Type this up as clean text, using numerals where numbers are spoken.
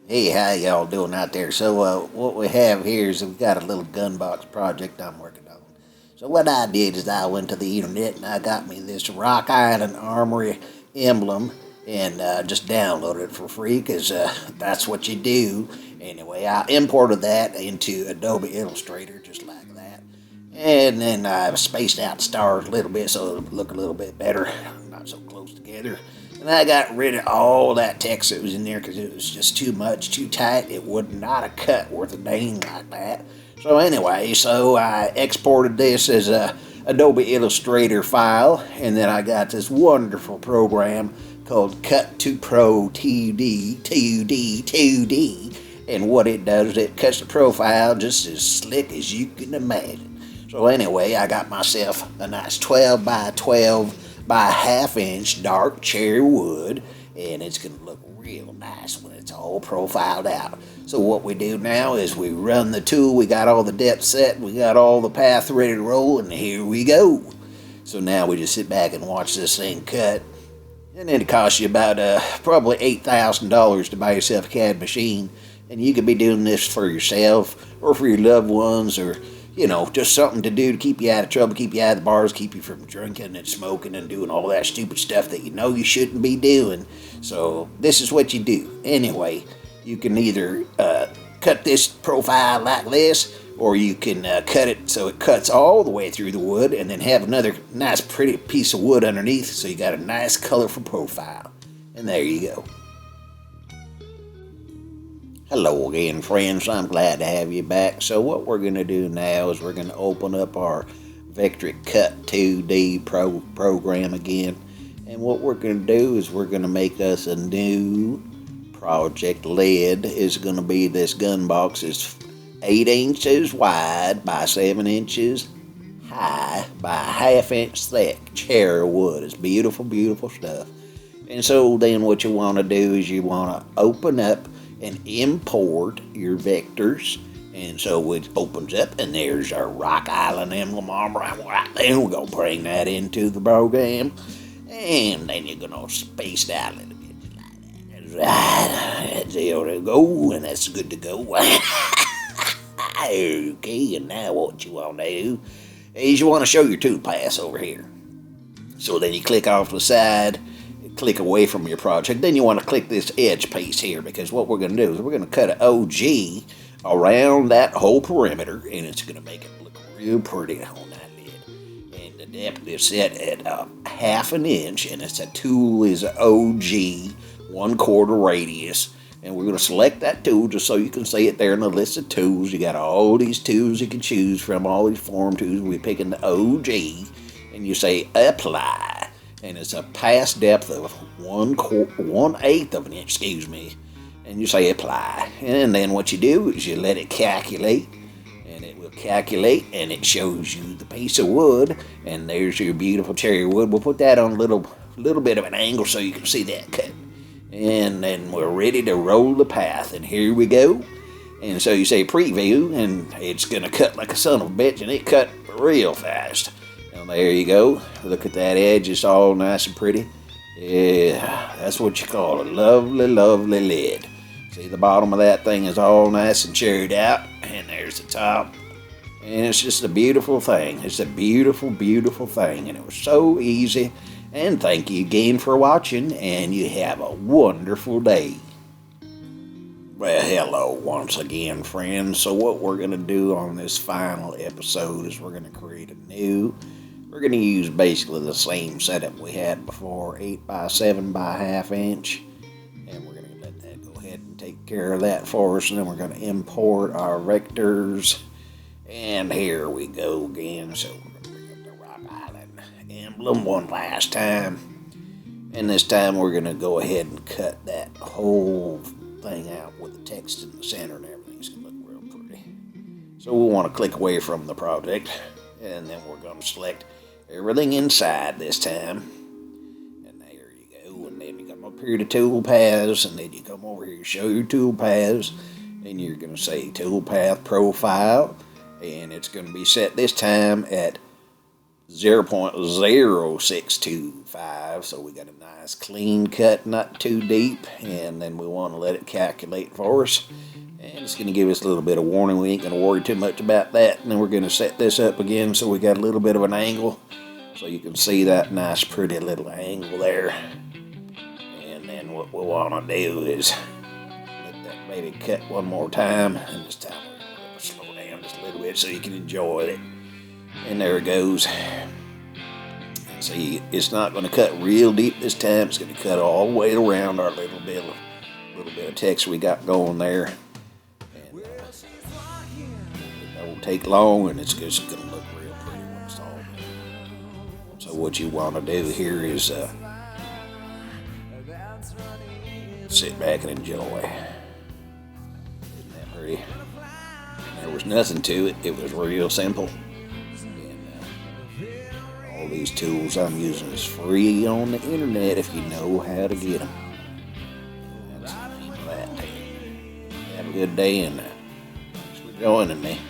Hey, how y'all doing out there? So, what we have here is we've got a little gun box project I'm working on. So, what I did is I went to the internet and I got me this Rock Island Armory emblem and just downloaded it for free because that's what you do. Anyway, I imported that into Adobe Illustrator just like that. And then I spaced out the stars a little bit so it'll look a little bit better, not so close together. And I got rid of all that text that was in there because it was just too much, too tight. It would not have cut worth a dang like that. So anyway, I exported this as a Adobe Illustrator file, and then I got this wonderful program called Cut to Pro 2D, 2D, 2D. And what it does is it cuts the profile just as slick as you can imagine. So anyway, I got myself a nice 12 by 12 by ½ inch dark cherry wood, and it's going to look real nice when it's all profiled out. So what we do now is we run the tool, we got all the depth set, we got all the path ready to roll, and here we go. So now we just sit back and watch this thing cut, and then it costs you about probably $8,000 to buy yourself a CAD machine, and you could be doing this for yourself or for your loved ones, or just something to do to keep you out of trouble, keep you out of the bars, keep you from drinking and smoking and doing all that stupid stuff that you know you shouldn't be doing. So this is what you do. Anyway, you can either cut this profile like this, or you can cut it so it cuts all the way through the wood and then have another nice pretty piece of wood underneath so you got a nice colorful profile. And there you go. Hello again, friends. I'm glad to have you back. So what we're going to do now is we're going to open up our Vectric Cut 2D program again. And what we're going to do is we're going to make us a new project. Lead is going to be this gun box is 8 inches wide by 7 inches high by ½ inch thick cherry wood. It's beautiful, beautiful stuff. And so then what you want to do is you want to open up and import your vectors. And so it opens up, and there's our Rock Island emblem armor right there. We're going to bring that into the program. And then you're going to space it out a little bit like that. Right. There we go, and that's good to go. Okay, and now what you want to do is you want to show your toolpath over here. So then you click off the side, click away from your project. Then you want to click this edge piece here, because what we're going to do is we're going to cut an OG around that whole perimeter, and it's going to make it look real pretty on that lid. And the depth is set at ½ inch, and it's a tool is OG 1/4 radius. And we're going to select that tool just so you can see it there in the list of tools. You got all these tools you can choose from, all these form tools. We're picking the OG, and you say apply. And it's a pass depth of 1/8 of an inch, and you say apply. And then what you do is you let it calculate, and it will calculate, and it shows you the piece of wood, and there's your beautiful cherry wood. We'll put that on a little bit of an angle so you can see that cut. And then we're ready to roll the path, and here we go. And so you say preview, and it's gonna cut like a son of a bitch, and it cut real fast. There you go. Look at that edge. It's all nice and pretty. Yeah, that's what you call a lovely, lovely lid. See, the bottom of that thing is all nice and cherried out. And there's the top. And it's just a beautiful thing. It's a beautiful, beautiful thing. And it was so easy. And thank you again for watching. And you have a wonderful day. Well, hello once again, friends. So what we're going to do on this final episode is we're going to create a new... We're going to use basically the same setup we had before, 8 by 7 by ½ inch. And we're going to let that go ahead and take care of that for us. And then we're going to import our vectors. And here we go again. So we're going to bring up the Rock Island emblem one last time. And this time we're going to go ahead and cut that whole thing out with the text in the center, and everything's going to look real pretty. So we'll want to click away from the project. And then we're going to select everything inside this time. And there you go. And then you come up here to tool paths, and then you come over here, show your tool paths, and you're going to say toolpath profile, and it's going to be set this time at 0.0625, so we got a nice clean cut, not too deep, and then we want to let it calculate for us, and it's going to give us a little bit of warning. We ain't going to worry too much about that, and then we're going to set this up again so we got a little bit of an angle, so you can see that nice pretty little angle there. And then what we want to do is let that baby cut one more time, and this time we're going to slow down just a little bit so you can enjoy it. And there it goes. See, it's not going to cut real deep this time. It's going to cut all the way around our little bit of text we got going there. And it won't take long, and it's just going to look real pretty when it's all done. So what you want to do here is sit back and enjoy. Isn't that pretty? There was nothing to it. It was real simple. All these tools I'm using is free on the internet if you know how to get them. That's that. Have a good day, and thanks for joining me.